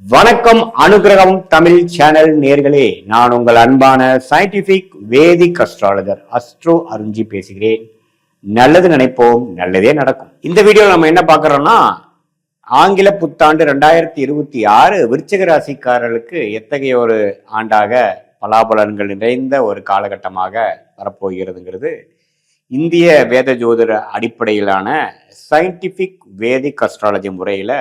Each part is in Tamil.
வணக்கம். அனுகிரகம் தமிழ் சேனல் நேர்களே, நான் உங்கள் அன்பான சயின்டிபிக் வேதிக் அஸ்ட்ராலஜர் அஸ்ட்ரோ அருஞ்சி பேசுகிறேன். நல்லது நினைப்போம், நல்லதே நடக்கும். இந்த வீடியோவில் நம்ம என்ன பார்க்கறோம்னா, ஆங்கில புத்தாண்டு 2026 விருச்சிக ராசிக்காரர்களுக்கு எத்தகைய ஒரு ஆண்டாக பலாபலன்கள் நிறைந்த ஒரு காலகட்டமாக வரப்போகிறதுங்கிறது இந்திய வேத ஜோதிட அடிப்படையிலான சயின்டிபிக் வேதிக் அஸ்ட்ராலஜி முறையில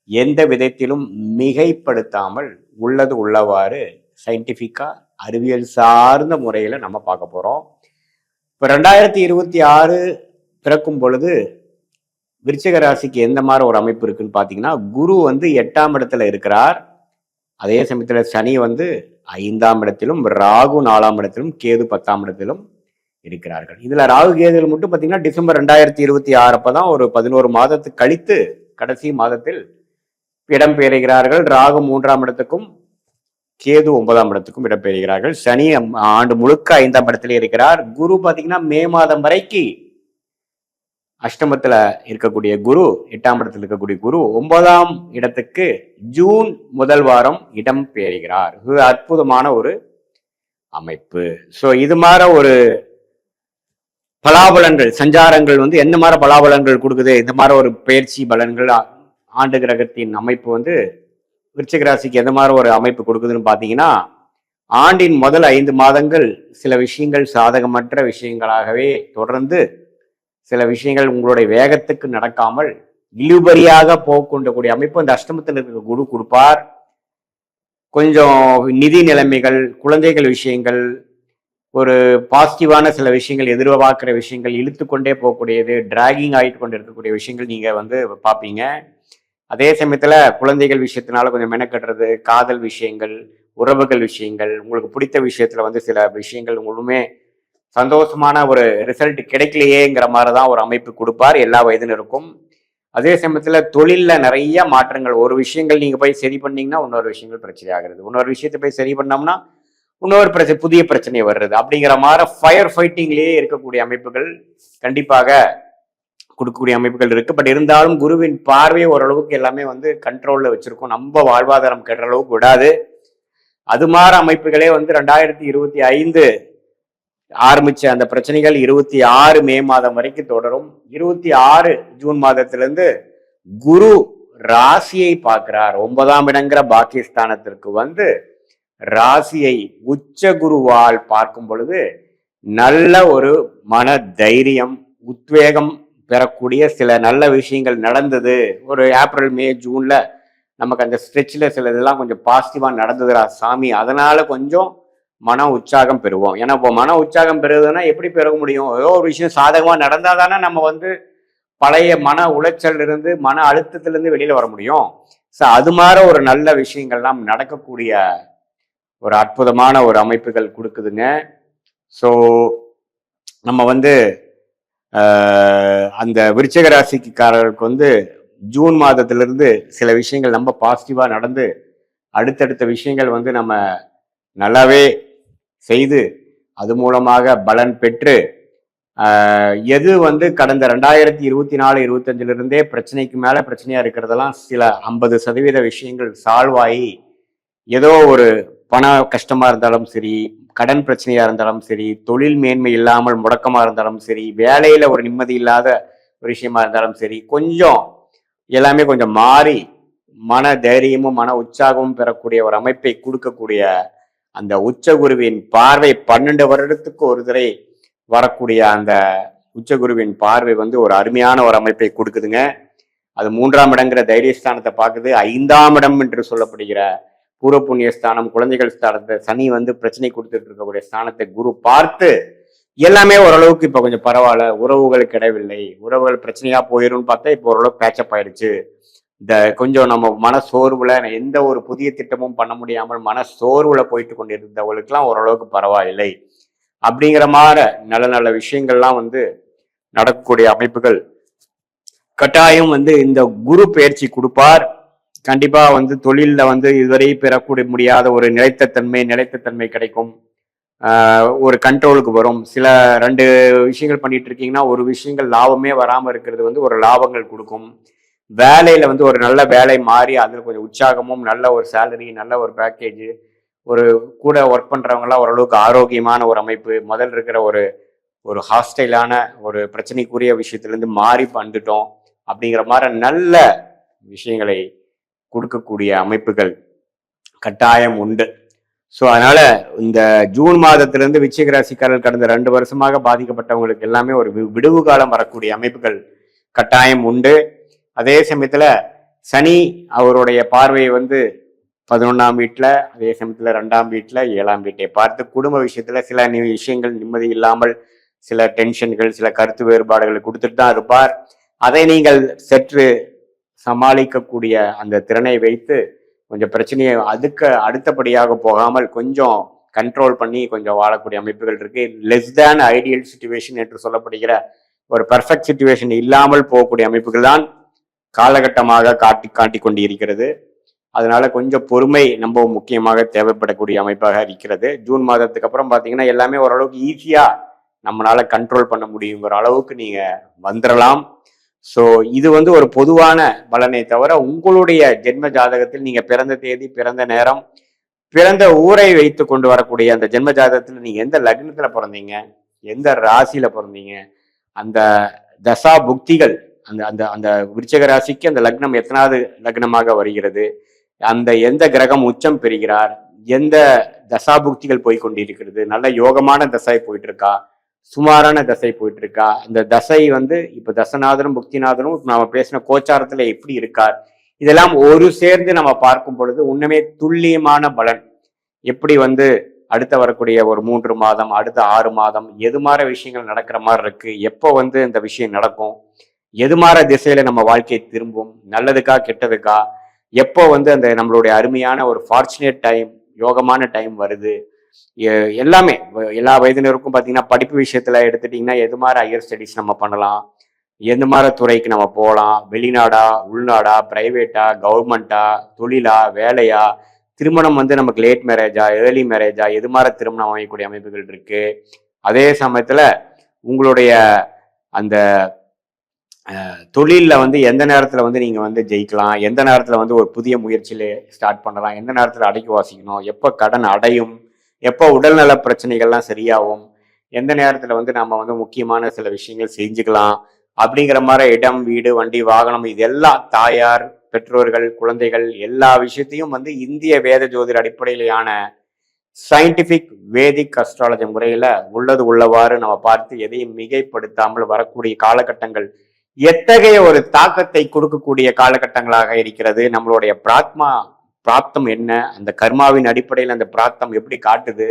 எந்த விதத்திலும் மிகைப்படுத்தாமல் உள்ளது உள்ளவாறு சயின்டிஃபிக்கா அறிவியல் சார்ந்த முறையில நம்ம பார்க்க போறோம். இப்போ 2026 பிறக்கும் பொழுது விருச்சிக ராசிக்கு எந்த மாதிரி ஒரு அமைப்பு இருக்குன்னு பார்த்தீங்கன்னா, குரு 8ஆம் இடத்துல இருக்கிறார். அதே சமயத்துல சனி 5ஆம் இடத்திலும், ராகு 4ஆம் இடத்திலும், கேது 10ஆம் இடத்திலும் இருக்கிறார்கள். இதுல ராகு கேதுகள் மட்டும் பார்த்தீங்கன்னா டிசம்பர் 2026 அப்பதான் ஒரு 11 மாதத்துக்கு கழித்து கடைசி மாதத்தில் இடம்பெறுகிறார்கள். ராகு 3ஆம் இடத்துக்கும், கேது 9ஆம் இடத்துக்கும் இடம்பெறுகிறார்கள். சனி ஆண்டு முழுக்க 5ஆம் இடத்திலே இருக்கிறார். குரு பாத்தீங்கன்னா மே மாதம் வரைக்கு அஷ்டமத்துல இருக்கக்கூடிய குரு, 8ஆம் இடத்துல இருக்கக்கூடிய குரு 9ஆம் இடத்துக்கு ஜூன் முதல் வாரம் இடம் பெறுகிறார். இது அற்புதமான ஒரு அமைப்பு. சோ இது மாதிரி ஒரு பலாபலன்கள் சஞ்சாரங்கள் என்ன மாதிரி பலாபலன்கள் கொடுக்குது, இந்த மாதிரி ஒரு பயிற்சி பலன்கள் ஆண்டு கிரகத்தின் அமைப்பு விருச்சிக ராசிக்கு எந்த மாதிரி ஒரு அமைப்பு கொடுக்குதுன்னு பார்த்தீங்கன்னா, ஆண்டின் முதல் 5 மாதங்கள் சில விஷயங்கள் சாதகமற்ற விஷயங்களாகவே தொடர்ந்து சில விஷயங்கள் உங்களுடைய வேகத்துக்கு நடக்காமல் இழுபறியாக போகொண்டக்கூடிய அமைப்பு அந்த அஷ்டமத்தில் இருக்க குரு கொடுப்பார். கொஞ்சம் நிதி நிலைமைகள், குழந்தைகள் விஷயங்கள், ஒரு பாசிட்டிவான சில விஷயங்கள், எதிர்பார்க்கிற விஷயங்கள், இழுத்து கொண்டே போகக்கூடியது, டிராகிங் ஆகிட்டு கொண்டு இருக்கக்கூடிய விஷயங்கள் நீங்க பார்ப்பீங்க. அதே சமயத்துல குழந்தைகள் விஷயத்தினால கொஞ்சம் மெனக்கட்டுறது, காதல் விஷயங்கள், உறவுகள் விஷயங்கள், உங்களுக்கு பிடித்த விஷயத்துல சில விஷயங்கள் உங்களுமே சந்தோஷமான ஒரு ரிசல்ட் கிடைக்கலையேங்கிற மாதிரிதான் ஒரு அமைப்பு கொடுப்பார் எல்லா வயதினருக்கும். அதே சமயத்துல தொழில்ல நிறைய மாற்றங்கள், ஒரு விஷயங்கள் நீங்க போய் சரி பண்ணீங்கன்னா இன்னொரு விஷயங்கள் பிரச்சனை ஆகிறது, இன்னொரு விஷயத்தை போய் சரி பண்ணோம்னா இன்னொரு பிரச்சனை, புதிய பிரச்சனை வர்றது, அப்படிங்கிற மாதிரி ஃபயர் ஃபைட்டிங்லேயே இருக்கக்கூடிய அமைப்புகள் கண்டிப்பாக கொடுக்கக்கூடிய அமைப்புகள் இருக்கு. பட் இருந்தாலும் குருவின் பார்வையை ஓரளவுக்கு எல்லாமே கண்ட்ரோல்ல வச்சிருக்கோம், நம்ம வாழ்வாதாரம் கெடுற அளவுக்கு விடாது. அது மாதிரி அமைப்புகளே 2025 ஆரம்பிச்ச அந்த பிரச்சனைகள் 26 மே மாதம் வரைக்கும் தொடரும். 26 ஜூன் மாதத்திலிருந்து குரு ராசியை பார்க்கிறார். 9ஆம் இடங்கிற பாக்கியஸ்தானத்திற்கு ராசியை உச்ச குருவால் பார்க்கும் பொழுது நல்ல ஒரு மன தைரியம், உத்வேகம் பெறக்கூடிய சில நல்ல விஷயங்கள் நடந்தது. ஒரு ஏப்ரல் மே ஜூன்ல நமக்கு அந்த ஸ்ட்ரெச்சில் சில இதெல்லாம் கொஞ்சம் பாசிட்டிவா நடந்ததுரா சாமி, அதனால கொஞ்சம் மன உற்சாகம் பெறுவோம். ஏன்னா இப்போ மன உற்சாகம் பெறுவதுன்னா எப்படி பெற முடியும்? ஏதோ ஒரு விஷயம் சாதகமா நடந்தா தானே நம்ம பழைய மன உளைச்சல் இருந்து, மன அழுத்தத்திலிருந்து வெளியில வர முடியும். ஸோ அது மாதிரி ஒரு நல்ல விஷயங்கள்லாம் நடக்கக்கூடிய ஒரு அற்புதமான ஒரு அமைப்புகள் கொடுக்குதுங்க. ஸோ நம்ம அந்த விருச்சிக ராசிக்காரர்களுக்கு ஜூன் மாதத்திலிருந்து சில விஷயங்கள் நம்ம பாசிட்டிவா நடந்து அடுத்தடுத்த விஷயங்கள் நம்ம நல்லாவே செய்து அது மூலமாக பலன் பெற்று எது கடந்த 2024-25 இருந்தே பிரச்சனைக்கு மேல பிரச்சனையா இருக்கிறதெல்லாம் சில 50% விஷயங்கள் சால்வ் ஆகி, ஏதோ ஒரு பண கஷ்டமா இருந்தாலும் சரி, கடன் பிரச்சனையா இருந்தாலும் சரி, தொழில் மேன்மை இல்லாமல் முடக்கமா இருந்தாலும் சரி, வேலையில ஒரு நிம்மதி இல்லாத ஒரு விஷயமா இருந்தாலும் சரி, கொஞ்சம் எல்லாமே கொஞ்சம் மாறி மன தைரியமும் மன உற்சாகமும் பெறக்கூடிய ஒரு அமைப்பை கொடுக்கக்கூடிய அந்த உச்சகுருவின் பார்வை 12 வருடத்துக்கு ஒரு தடவை வரக்கூடிய அந்த உச்சகுருவின் பார்வை ஒரு அருமையான ஒரு அமைப்பை கொடுக்குதுங்க. அது 3ஆம் இடங்கிற தைரியஸ்தானத்தை பார்க்குது. 5ஆம் இடம் என்று சொல்லப்படுகிற பூர்வ புண்ணிய ஸ்தானம், குழந்தைகள் ஸ்தானத்தை சனி பிரச்சனை கொடுத்துட்டு இருக்கக்கூடிய ஸ்தானத்தை குரு பார்த்து எல்லாமே ஓரளவுக்கு இப்ப கொஞ்சம் பரவாயில்ல, உறவுகள் கிடையவில்லை, உறவுகள் பிரச்சனையா போயிரும்னு பார்த்தா இப்போ ஓரளவுக்கு பேச்சப் ஆயிடுச்சு. இந்த கொஞ்சம் நம்ம மன சோர்வுல எந்த ஒரு புதிய திட்டமும் பண்ண முடியாமல் மன சோர்வுல போயிட்டு கொண்டிருந்தவங்களுக்குலாம் ஓரளவுக்கு பரவாயில்லை அப்படிங்கிற மாதிரி நல்ல நல்ல விஷயங்கள்லாம் நடக்கக்கூடிய அமைப்புகள் கட்டாயம் இந்த குரு பயிற்சி கொடுப்பார். கண்டிப்பா தொழில்ல இதுவரை பெறக்கூடிய முடியாத ஒரு நிலைத்த தன்மை கிடைக்கும். ஒரு கண்ட்ரோலுக்கு வரும். சில 2 விஷயங்கள் பண்ணிட்டு இருக்கீங்கன்னா ஒரு விஷயங்கள் லாபமே வராம இருக்கிறது ஒரு லாபங்கள் கொடுக்கும். வேலையில வந்து ஒரு நல்ல வேலை மாறி அதுல கொஞ்சம் உற்சாகமும், நல்ல ஒரு சேலரி, நல்ல ஒரு பேக்கேஜ், ஒரு கூட ஒர்க் பண்றவங்கலாம் ஓரளவுக்கு ஆரோக்கியமான ஒரு அமைப்பு, முதல்ல இருக்கிற ஒரு ஒரு ஹாஸ்டைலான ஒரு பிரச்சனைக்குரிய விஷயத்திலிருந்து மாறி வந்துட்டோம் அப்படிங்கிற மாதிரி நல்ல விஷயங்களை கொடுக்கக்கூடிய அமைப்புகள் கட்டாயம் உண்டு. ஸோ அதனால இந்த ஜூன் மாதத்திலிருந்து விருச்சிக ராசிக்காரர்கள் கடந்த 2 வருஷமாக பாதிக்கப்பட்டவங்களுக்கு எல்லாமே ஒரு விடுவு காலம் வரக்கூடிய அமைப்புகள் கட்டாயம் உண்டு. அதே சமயத்துல சனி அவருடைய பார்வையை வந்து 11ஆம் வீட்டுல, அதே சமயத்துல 2ஆம் வீட்டுல, 7ஆம் வீட்டை பார்த்து குடும்ப விஷயத்துல சில விஷயங்கள் நிம்மதி இல்லாமல், சில டென்ஷன்கள், சில கருத்து வேறுபாடுகளை கொடுத்துட்டு தான் இருப்பார். அதை நீங்கள் சற்று சமாளிக்கக்கூடிய அந்த திறனை வைத்து கொஞ்சம் பிரச்சனையை அதுக்கு அடுத்தபடியாக போகாமல் கொஞ்சம் கண்ட்ரோல் பண்ணி கொஞ்சம் வாழக்கூடிய அமைப்புகள் இருக்கு. லெஸ் தேன் ஐடியல் சிச்சுவேஷன் என்று சொல்லப்படுகிற ஒரு பர்ஃபெக்ட் சிச்சுவேஷன் இல்லாமல் போகக்கூடிய அமைப்புகள் தான் காலகட்டமாக காட்டி கொண்டு இருக்கிறது. அதனால கொஞ்சம் பொறுமை ரொம்ப முக்கியமாக தேவைப்படக்கூடிய அமைப்பாக இருக்கிறது. ஜூன் மாதத்துக்கு அப்புறம் பார்த்தீங்கன்னா எல்லாமே ஓரளவுக்கு ஈஸியா நம்மளால கண்ட்ரோல் பண்ண முடியுங்கிற அளவுக்கு நீங்க வந்துடலாம். ஸோ இது வந்து ஒரு பொதுவான பலனை தவிர உங்களுடைய ஜென்ம ஜாதகத்தில் நீங்க பிறந்த தேதி, பிறந்த நேரம், பிறந்த ஊரை வைத்து கொண்டு வரக்கூடிய அந்த ஜென்ம ஜாதகத்தில் நீங்க எந்த லக்னத்துல பிறந்தீங்க, எந்த ராசியில பிறந்தீங்க, அந்த தசா புக்திகள், அந்த அந்த அந்த விருச்சிக ராசிக்கு அந்த லக்னம் எத்தனாவது லக்னமாக வருகிறது, அந்த எந்த கிரகம் உச்சம் பெறுகிறார், எந்த தசாபுக்திகள் போய் கொண்டிருக்கிறது, நல்ல யோகமான தசை போயிட்டு இருக்கா, சுமாரான தசை போயிட்டு இருக்கா, அந்த தசை வந்து இப்ப தசநாதனும் புக்திநாதனும் நாம பேசின கோச்சாரத்துல எப்படி இருக்கார், இதெல்லாம் ஒரு சேர்ந்து நம்ம பார்க்கும் பொழுது உண்மையே துல்லியமான பலன். எப்படி வந்து அடுத்த வரக்கூடிய ஒரு 3 மாதம், அடுத்த 6 மாதம் எது மாதிரி விஷயங்கள் நடக்கிற மாதிரி இருக்கு, எப்போ வந்து இந்த விஷயம் நடக்கும், எது மாதிரி திசையில நம்ம வாழ்க்கையை திரும்பும், நல்லதுக்கா கெட்டதுக்கா, எப்போ வந்து அந்த நம்மளுடைய அருமையான ஒரு ஃபார்ச்சுனேட் டைம், யோகமான டைம் வருது, எல்லாமே எல்லா வயதினருக்கும் பார்த்தீங்கன்னா படிப்பு விஷயத்துல எடுத்துட்டீங்கன்னா எது மாதிரி ஹையர் ஸ்டடீஸ் நம்ம பண்ணலாம், எந்த மாதிரி துறைக்கு நம்ம போகலாம், வெளிநாடா, உள்நாடா, பிரைவேட்டா, கவர்மெண்டா, தொழிலா, வேலையா, திருமணம் வந்து நமக்கு லேட் மேரேஜா, ஏர்லி மேரேஜா, எது மாதிரி திருமணம் அமைக்கக்கூடிய அமைப்புகள் இருக்கு. அதே சமயத்துல உங்களுடைய அந்த தொழிலில் வந்து எந்த நேரத்தில் வந்து நீங்கள் வந்து ஜெயிக்கலாம், எந்த நேரத்தில் வந்து ஒரு புதிய முயற்சியில் ஸ்டார்ட் பண்ணலாம், எந்த நேரத்தில் அடைக்கி வாசிக்கணும், எப்போ கடன் அடையும், எப்போ உடல்நல பிரச்சனைகள்லாம் சரியாகும், எந்த நேரத்தில் வந்து நம்ம வந்து முக்கியமான சில விஷயங்கள் செஞ்சுக்கலாம் அப்படிங்கிற மாதிரி இடம், வீடு, வண்டி, வாகனம், இதெல்லாம் தாயார், பெற்றோர்கள், குழந்தைகள் எல்லா விஷயத்தையும் வந்து இந்திய வேத ஜோதிட அடிப்படையிலான சயின்டிபிக் வேதிக் அஸ்ட்ராலஜி முறையில உள்ளது உள்ளவாறு நம்ம பார்த்து எதையும் மிகைப்படுத்தாமல் வரக்கூடிய காலகட்டங்கள் எத்தகைய ஒரு தாக்கத்தை கொடுக்கக்கூடிய காலகட்டங்களாக இருக்கிறது. நம்மளுடைய பிராப்தம் என்ன, அந்த கர்மாவின் அடிப்படையில் அந்த பிராப்தம் எப்படி காட்டுது,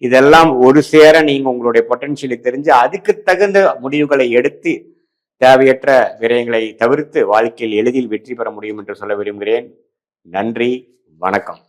இதெல்லாம் ஒரு சேர நீங்க உங்களுடைய பொட்டன்ஷியலை தெரிஞ்சு அதுக்கு தகுந்த முடிவுகளை எடுத்து தேவையற்ற விரயங்களை தவிர்த்து வாழ்க்கையில் எளிதில் வெற்றி பெற முடியும் என்று சொல்ல விரும்புகிறேன். நன்றி, வணக்கம்.